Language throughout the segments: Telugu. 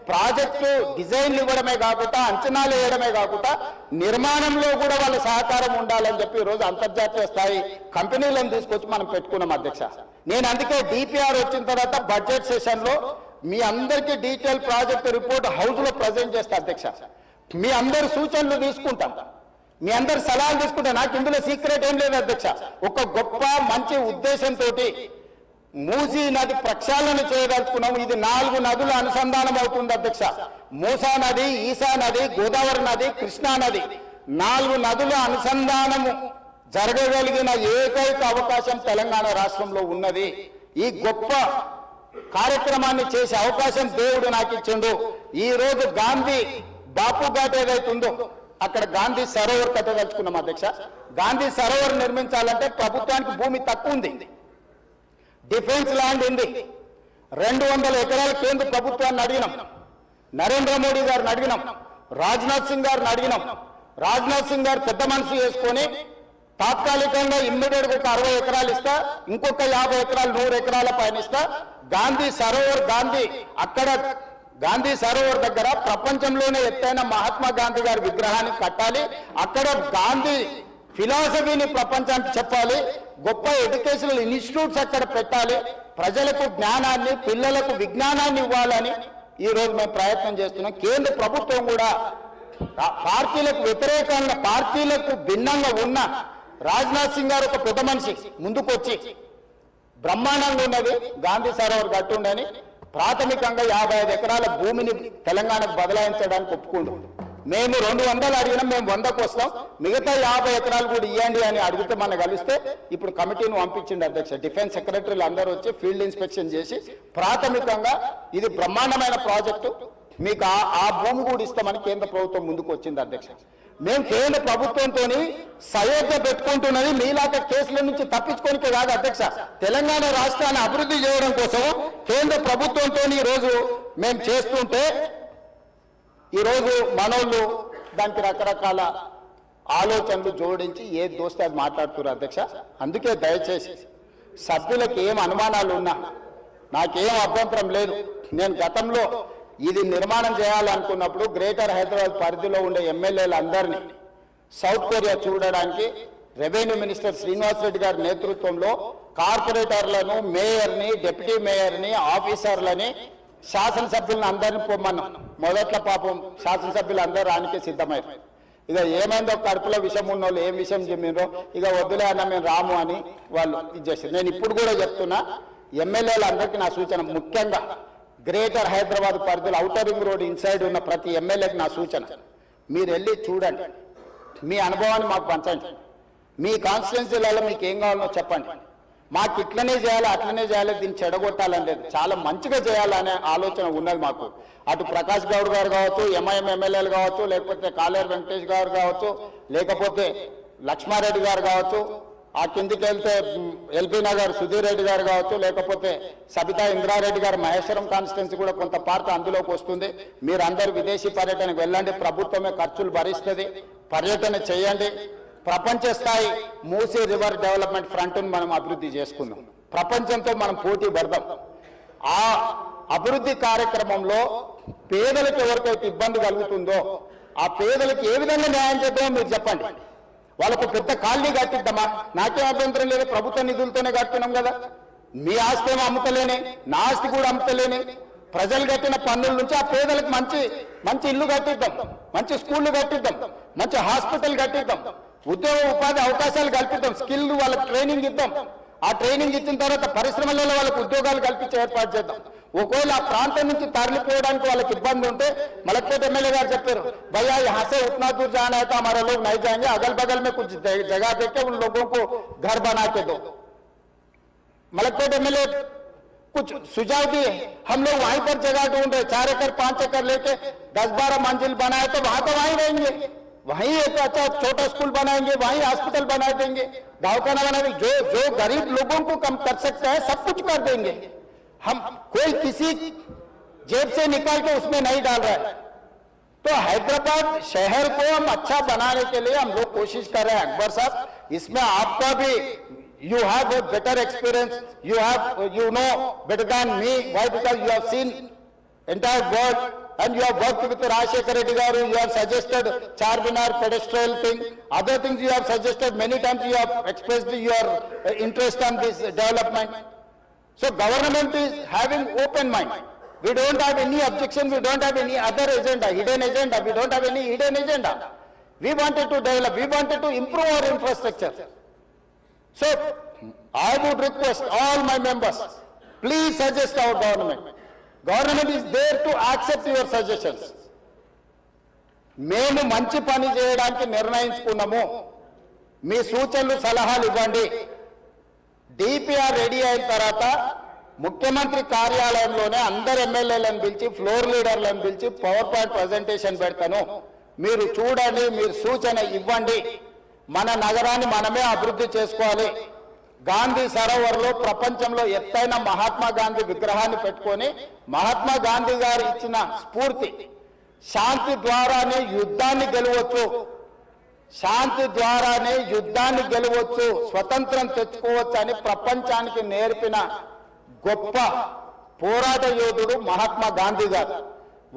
ప్రాజెక్టు డిజైన్లు ఇవ్వడమే కాకుండా అంచనాలు వేయడమే కాకుండా నిర్మాణంలో కూడా వాళ్ళ సహకారం ఉండాలని చెప్పి ఈరోజు అంతర్జాతీయ స్థాయి కంపెనీలను తీసుకొచ్చి మనం పెట్టుకున్నాం అధ్యక్ష. నేను అందుకే డిపిఆర్ వచ్చిన తర్వాత బడ్జెట్ సెషన్లో మీ అందరికీ డీటెయిల్ ప్రాజెక్ట్ రిపోర్ట్ హౌస్లో ప్రజెంట్ చేస్తా అధ్యక్ష. మీ అందరి సూచనలు తీసుకుంటాం, మీ అందరి సలహాలు తీసుకుంటా. నాకు ఇందులో సీక్రెట్ ఏం లేదు అధ్యక్ష. ఒక గొప్ప మంచి ఉద్దేశంతో మూసీ నది ప్రక్షాళన చేయదలుచుకున్నాము. ఇది 4 నదుల అనుసంధానం అవుతుంది అధ్యక్ష. మూసా నది, ఈసా నది, గోదావరి నది, కృష్ణా నది, 4 నదుల అనుసంధానము జరగగలిగిన ఏకైక అవకాశం తెలంగాణ రాష్ట్రంలో ఉన్నది. ఈ గొప్ప కార్యక్రమాన్ని చేసే అవకాశం దేవుడు నాకు ఇచ్చిండు. ఈ రోజు గాంధీ బాపు ఘాట్ ఏదైతుందో అక్కడ గాంధీ సరోవర్ కట్టదలుచుకున్నాం అధ్యక్ష. గాంధీ సరోవర్ నిర్మించాలంటే ప్రభుత్వానికి భూమి తక్కువ ఉంది, డిఫెన్స్ ల్యాండ్ ఉంది. 200 ఎకరాల కేంద్ర ప్రభుత్వాన్ని అడిగినాం, నరేంద్ర మోడీ గారిని అడిగినాం, రాజ్నాథ్ సింగ్ గారిని అడిగినాం. రాజ్నాథ్ సింగ్ గారు పెద్ద మనసు చేసుకొని తాత్కాలికంగా ఇమ్మీడియట్ గా 60 ఎకరాలు ఇస్తా, ఇంకొక 50 ఎకరాలు 100 ఎకరాల పైన ఇస్తా. గాంధీ సరోవర్ అక్కడ గాంధీ సరోవర్ దగ్గర ప్రపంచంలోనే ఎత్తైన మహాత్మా గాంధీ గారి విగ్రహాన్ని కట్టాలి. అక్కడ గాంధీ ఫిలాసఫీని ప్రపంచానికి చెప్పాలి. గొప్ప ఎడ్యుకేషనల్ ఇన్స్టిట్యూట్స్ అక్కడ పెట్టాలి. ప్రజలకు జ్ఞానాన్ని, పిల్లలకు విజ్ఞానాన్ని ఇవ్వాలని ఈ రోజు మేము ప్రయత్నం చేస్తున్నాం. కేంద్ర ప్రభుత్వం కూడా పార్టీలకు వ్యతిరేకంగా, పార్టీలకు భిన్నంగా ఉన్న రాజ్నాథ్ సింగ్ గారు ఒక పెద్ద మనిషి ముందుకొచ్చి బ్రహ్మాండంగా ఉన్నది గాంధీ సరోవర్ కట్టుండని ప్రాథమికంగా 55 ఎకరాల భూమిని తెలంగాణకు బదలాయించడానికి ఒప్పుకుండు. మేము 200 అడిగినాం, మేము 100కు వస్తాం, మిగతా 50 ఎకరాలు కూడా ఇవ్వండి అని అడిగితే మనం కలిస్తే ఇప్పుడు కమిటీని పంపించింది అధ్యక్ష. డిఫెన్స్ సెక్రటరీలు అందరూ వచ్చి ఫీల్డ్ ఇన్స్పెక్షన్ చేసి ప్రాథమికంగా ఇది బ్రహ్మాండమైన ప్రాజెక్టు, మీకు ఆ భూమి కూడా ఇస్తామని కేంద్ర ప్రభుత్వం ముందుకు వచ్చింది అధ్యక్ష. మేము కేంద్ర ప్రభుత్వంతో సయోధ్య పెట్టుకుంటున్నది మీలాగా కేసుల నుంచి తప్పించుకోనికే కాదు అధ్యక్ష. తెలంగాణ రాష్ట్రాన్ని అభివృద్ధి చేయడం కోసం కేంద్ర ప్రభుత్వంతో ఈరోజు మేము చేస్తుంటే ఈరోజు మనోళ్ళు దానికి రకరకాల ఆలోచనలు జోడించి ఏ దోస్తే అది మాట్లాడుతున్నారు అధ్యక్ష. అందుకే దయచేసి సభ్యులకు ఏం అనుమానాలు ఉన్నా నాకేం అభ్యంతరం లేదు. నేను గతంలో ఇది నిర్మాణం చేయాలనుకున్నప్పుడు గ్రేటర్ హైదరాబాద్ పరిధిలో ఉండే ఎమ్మెల్యేలందరినీ సౌత్ కొరియా చూడడానికి రెవెన్యూ మినిస్టర్ శ్రీనివాస్ రెడ్డి గారి నేతృత్వంలో కార్పొరేటర్లను, మేయర్ని, డిప్యూటీ మేయర్ని, ఆఫీసర్లని, శాసనసభ్యులను అందరినీ పొమ్మన్నాం. మొదట్లో పాపం శాసనసభ్యులు అందరూ రానికే సిద్ధమయ్యారు. ఇక ఏమైందో కడుపులో విషయం ఉన్న వాళ్ళు ఏం విషయం చెప్పినరో ఇక వద్దులే అన్న మేము రాము అని వాళ్ళు ఇది చేశారు. నేను ఇప్పుడు కూడా చెప్తున్నా, ఎమ్మెల్యేలందరికీ నా సూచన, ముఖ్యంగా గ్రేటర్ హైదరాబాద్ పరిధిలో ఔటర్ రింగ్ రోడ్ ఇన్సైడ్ ఉన్న ప్రతి ఎమ్మెల్యేకి నా సూచన, మీరు వెళ్ళి చూడండి, మీ అనుభవాన్ని మాకు పంచండి, మీ కాన్స్టిట్యున్సీలలో మీకు ఏం కావాలో చెప్పండి. మాకు ఇట్లనే చేయాలి, అట్లనే చేయాలి, దీన్ని చెడగొట్టాలని లేదు, చాలా మంచిగా చేయాలనే ఆలోచన ఉన్నది మాకు. అటు ప్రకాష్ గౌడ్ గారు కావచ్చు, ఎంఐఎం ఎమ్మెల్యేలు కావచ్చు, లేకపోతే కాలేరు వెంకటేష్ గారు కావచ్చు, లేకపోతే లక్ష్మారెడ్డి గారు కావచ్చు, ఆ కిందికి వెళ్తే ఎల్బీ నగర్ సుధీర్ రెడ్డి గారు కావచ్చు, లేకపోతే సబితా ఇంద్రారెడ్డి గారు మహేశ్వరం కాన్స్టిట్యున్సీ కూడా కొంత పార్ట్ అందులోకి వస్తుంది. మీరందరూ విదేశీ పర్యటనకు వెళ్ళండి, ప్రభుత్వమే ఖర్చులు భరిస్తుంది, పర్యటన చేయండి. ప్రపంచ స్థాయి మూసీ రివర్ డెవలప్మెంట్ ఫ్రంట్ను మనం అభివృద్ధి చేసుకుందాం, ప్రపంచంతో మనం పోటీ పడదాం. ఆ అభివృద్ధి కార్యక్రమంలో పేదలకు ఎవరికైతే ఇబ్బంది కలుగుతుందో ఆ పేదలకు ఏ విధంగా న్యాయం చేద్దామో మీరు చెప్పండి. వాళ్ళకు పెద్ద కాలనీ కట్టిద్దామా, నాకేం అభ్యంతరం లేదు, ప్రభుత్వ నిధులతోనే కట్టున్నాం కదా. మీ ఆస్తి ఏమో అమ్ముతలేని, నా ఆస్తి కూడా అమ్ముతలేని, ప్రజలు కట్టిన పన్నుల నుంచి ఆ పేదలకు మంచి మంచి ఇల్లు కట్టిద్దాం, మంచి స్కూళ్ళు కట్టిద్దాం, మంచి హాస్పిటల్ కట్టిద్దాం, ఉద్యోగ ఉపాధి అవకాశాలు కల్పిద్దాం, స్కిల్ వాళ్ళకి ట్రైనింగ్ ఇద్దాం. ఆ ట్రైనింగ్ ఇచ్చిన తర్వాత పరిశ్రమలలో వాళ్ళకి ఉద్యోగాలు కల్పించి ఏర్పాటు చేద్దాం. ఒకవేళ ఆ ప్రాంతం నుంచి తరలిపోవడానికి వాళ్ళకి ఇబ్బంది ఉంటే మలక్పేట ఎమ్మెల్యే గారు చెప్పారు, भैया यहाँ से उतना दूर जाना है तो हमारे लोग नहीं जाएंगे, अगल बगल में कुछ जगह देके उन लोगों को घर बना के दो। मलकपेट एमएलए कुछ सुझाव दिए, हम लोग वहीं पर जगह ढूंढ रहे, 4 एकड़ 5 एकड़ लेके 10-12 मंजिल बनाए तो वहीं रहेंगे, वहीं एक अच्छा छोटा स्कूल बनाएंगे, वहीं हॉस्पिटल बना देंगे, दवाखाना बना देंगे, जो गरीब लोगों को कम कर सकते हैं सब कुछ कर देंगे। हम कोई किसी जेब से निकाल के उसमें नहीं डाल रहा है। तो हैदराबाद शहर को हम अच्छा बनाने के लिए हम लोग कोशिश कर रहे हैं। अकबर साहब, इसमें आपका भी you have a better experience, you know better than me, why? Because you have seen entire world, and you have worked with Rajshekar Reddy garu, you have suggested Charminar pedestrian thing, other things you have suggested, many times you have expressed your interest on this development. So government is having open mind. We don't have any objection, we don't have any other agenda, hidden agenda, we don't have any hidden agenda. We wanted to develop, we wanted to improve our infrastructure. So I would request all my members, please suggest our government. Government is there to accept your suggestions. మేము మంచి పని చేయడానికి నిర్ణయించుకున్నాము, మీ సూచనలు సలహాలు ఇవ్వండి. డిపిఆర్ రెడీ అయిన తర్వాత ముఖ్యమంత్రి కార్యాలయంలోనే అందరు ఎమ్మెల్యేలను పిలిచి ఫ్లోర్ లీడర్లను పిలిచి పవర్ పాయింట్ ప్రజెంటేషన్ పెడతాను, మీరు చూడండి, మీరు సూచన ఇవ్వండి. మన నగరాన్ని మనమే అభివృద్ధి చేసుకోవాలి. గాంధీ సరోవర్లో ప్రపంచంలో ఎత్తైన మహాత్మా గాంధీ విగ్రహాన్ని పెట్టుకొని మహాత్మా గాంధీ గారు ఇచ్చిన స్ఫూర్తి, శాంతి ద్వారానే యుద్ధాన్ని గెలవచ్చు, శాంతి ద్వారానే యుద్ధాన్ని గెలవచ్చు, స్వతంత్రం తెచ్చుకోవచ్చు అని ప్రపంచానికి నేర్పిన గొప్ప పోరాట యోధుడు మహాత్మా గాంధీ గారు.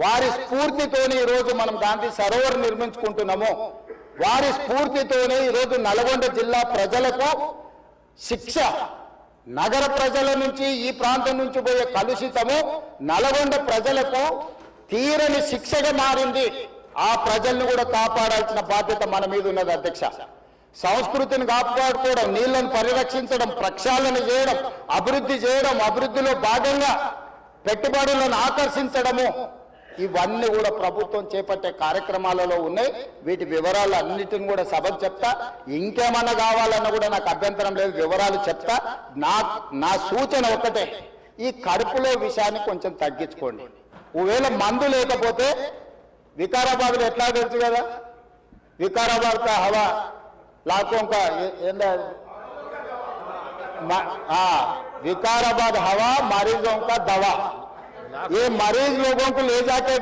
వారి స్ఫూర్తితోనే ఈరోజు మనం గాంధీ సరోవర్ నిర్మించుకుంటున్నాము. వారి స్ఫూర్తితోనే ఈరోజు నల్గొండ జిల్లా ప్రజలకు శిక్ష, నగర ప్రజల నుంచి ఈ ప్రాంతం నుంచి పోయే కలుషితము నల్గొండ ప్రజలకు తీరని శిక్షగా మారింది. ఆ ప్రజల్ని కూడా కాపాడాల్సిన బాధ్యత మన మీద ఉన్నది అధ్యక్ష. సంస్కృతిని కాపాడుకోవడం, నీళ్లను పరిరక్షించడం, ప్రక్షాళన చేయడం, అభివృద్ధి చేయడం, అభివృద్ధిలో భాగంగా పెట్టుబడులను ఆకర్షించడము, ఇవన్నీ కూడా ప్రభుత్వం చేపట్టే కార్యక్రమాలలో ఉన్నాయి. వీటి వివరాలు అన్నిటిని కూడా సభకు చెప్తా. ఇంకేమన్నా కావాలన్నా కూడా నాకు అభ్యంతరం లేదు, వివరాలు చెప్తా. నా సూచన ఒకటే, ఈ కడుపులో విషయాన్ని కొంచెం తగ్గించుకోండి. ఒకవేళ మందు లేకపోతే వికారాబాద్లో ఎట్లా తెలుసు కదా, వికారాబాద్ కా హవా लाखों का विकाराबाद हवा मरीजों का दवा, ये मरीज लोगों को ले जाके